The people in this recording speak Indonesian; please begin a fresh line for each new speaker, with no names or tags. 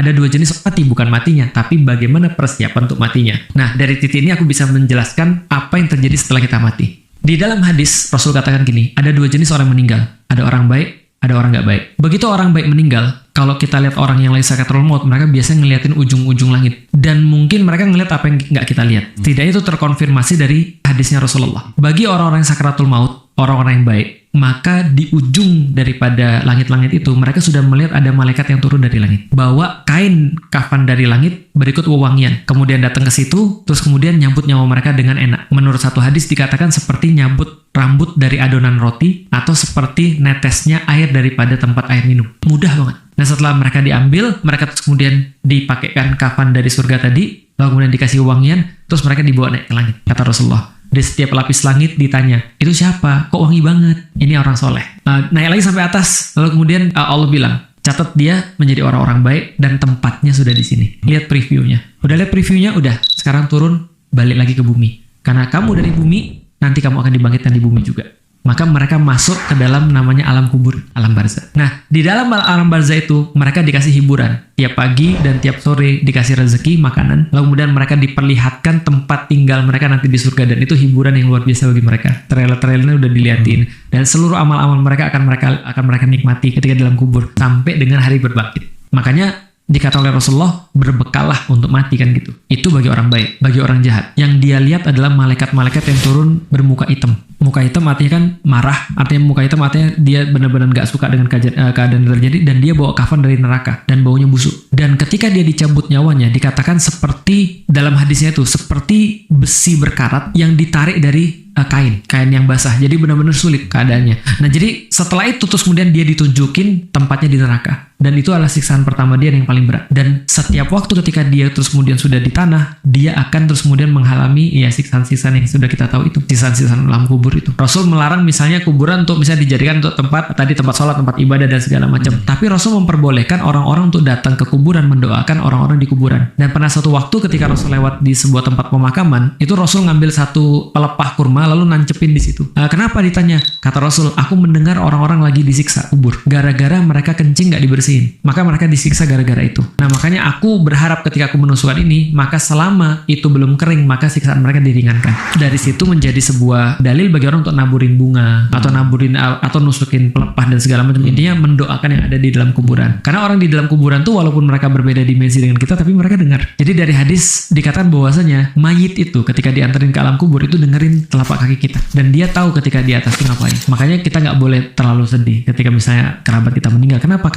ada dua jenis mati, bukan matinya, tapi bagaimana persiapan untuk matinya. Nah, dari titik ini aku bisa menjelaskan apa yang terjadi setelah kita mati. Di dalam hadis, Rasul katakan gini, ada dua jenis orang meninggal. Ada orang baik, ada orang nggak baik. Begitu orang baik meninggal, kalau kita lihat orang yang lagi sakaratul maut, mereka biasanya ngeliatin ujung-ujung langit. Dan mungkin mereka ngeliat apa yang nggak kita lihat. Setidaknya itu terkonfirmasi dari hadisnya Rasulullah. Bagi orang-orang yang sakaratul maut, orang-orang yang baik, maka di ujung daripada langit-langit itu, mereka sudah melihat ada malaikat yang turun dari langit. Bawa kain kafan dari langit, berikut wewangian. Kemudian datang ke situ, terus kemudian nyambut nyawa mereka dengan enak. Menurut satu hadis dikatakan seperti nyambut rambut dari adonan roti, atau seperti netesnya air daripada tempat air minum. Mudah banget. Nah, setelah mereka diambil, mereka terus kemudian dipakaikan kafan dari surga tadi, lalu kemudian dikasih wewangian, terus mereka dibawa naik ke langit. Kata Rasulullah. Di setiap lapis langit ditanya, itu siapa? Kok wangi banget? Ini orang soleh. Naik lagi sampai atas, lalu kemudian Allah bilang, catat dia menjadi orang-orang baik dan tempatnya sudah di sini. Lihat previewnya. Udah lihat previewnya? Udah. Sekarang turun, balik lagi ke bumi. Karena kamu dari bumi, nanti kamu akan dibangkitkan di bumi juga. Maka mereka masuk ke dalam namanya alam kubur, alam barzah. Nah, di dalam alam barzah itu mereka dikasih hiburan. Tiap pagi dan tiap sore dikasih rezeki, makanan. Lalu kemudian mereka diperlihatkan tempat tinggal mereka nanti di surga. Dan itu hiburan yang luar biasa bagi mereka. Trailer-trailernya udah diliatin. Dan seluruh amal-amal mereka akan mereka nikmati ketika dalam kubur. Sampai dengan hari berbangkit. Makanya dikata oleh Rasulullah, berbekallah untuk mati kan gitu. Itu bagi orang baik. Bagi orang jahat, yang dia lihat adalah malaikat-malaikat yang turun bermuka hitam. Muka hitam artinya kan marah, artinya muka hitam artinya dia benar-benar gak suka dengan keadaan yang terjadi, dan dia bawa kafan dari neraka dan baunya busuk. Dan ketika dia dicabut nyawanya, dikatakan seperti dalam hadisnya itu, seperti besi berkarat yang ditarik dari kain yang basah. Jadi benar-benar sulit keadaannya. Nah, jadi setelah itu terus kemudian dia ditunjukin tempatnya di neraka. Dan itu adalah siksaan pertama dia yang paling berat. Dan setiap waktu ketika dia terus kemudian sudah di tanah, dia akan terus kemudian mengalami siksaan-siksaan yang sudah kita tahu itu. Siksaan-siksaan alam kubur itu. Rasul melarang misalnya kuburan untuk misalnya dijadikan untuk tempat sholat, tempat ibadah dan segala macam. Tapi Rasul memperbolehkan orang-orang untuk datang ke kuburan mendoakan orang-orang di kuburan. Dan pernah satu waktu ketika Rasul lewat di sebuah tempat pemakaman, itu Rasul ngambil satu pelepah kurma lalu nancepin di situ. Kenapa ditanya? Kata Rasul, aku mendengar orang-orang lagi disiksa kubur. Gara-gara mereka kencing gak dibersihin. Maka mereka disiksa gara-gara itu. Nah, makanya aku berharap ketika aku menusukkan ini, maka selama itu belum kering, maka siksaan mereka diringankan. Dari situ menjadi sebuah dalil bagi orang untuk naburin bunga, atau nusukin pelepah dan segala macam. Intinya mendoakan yang ada di dalam kuburan. Karena orang di dalam kuburan tuh walaupun mereka berbeda dimensi dengan kita, tapi mereka dengar. Jadi dari hadis dikatakan bahwasanya mayit itu ketika diantarin ke alam kubur itu dengerin telapak kaki kita. Dan dia tahu ketika di atas itu ngapain. Makanya kita nggak boleh terlalu sedih ketika misalnya kerabat kita meninggal. Kenapa?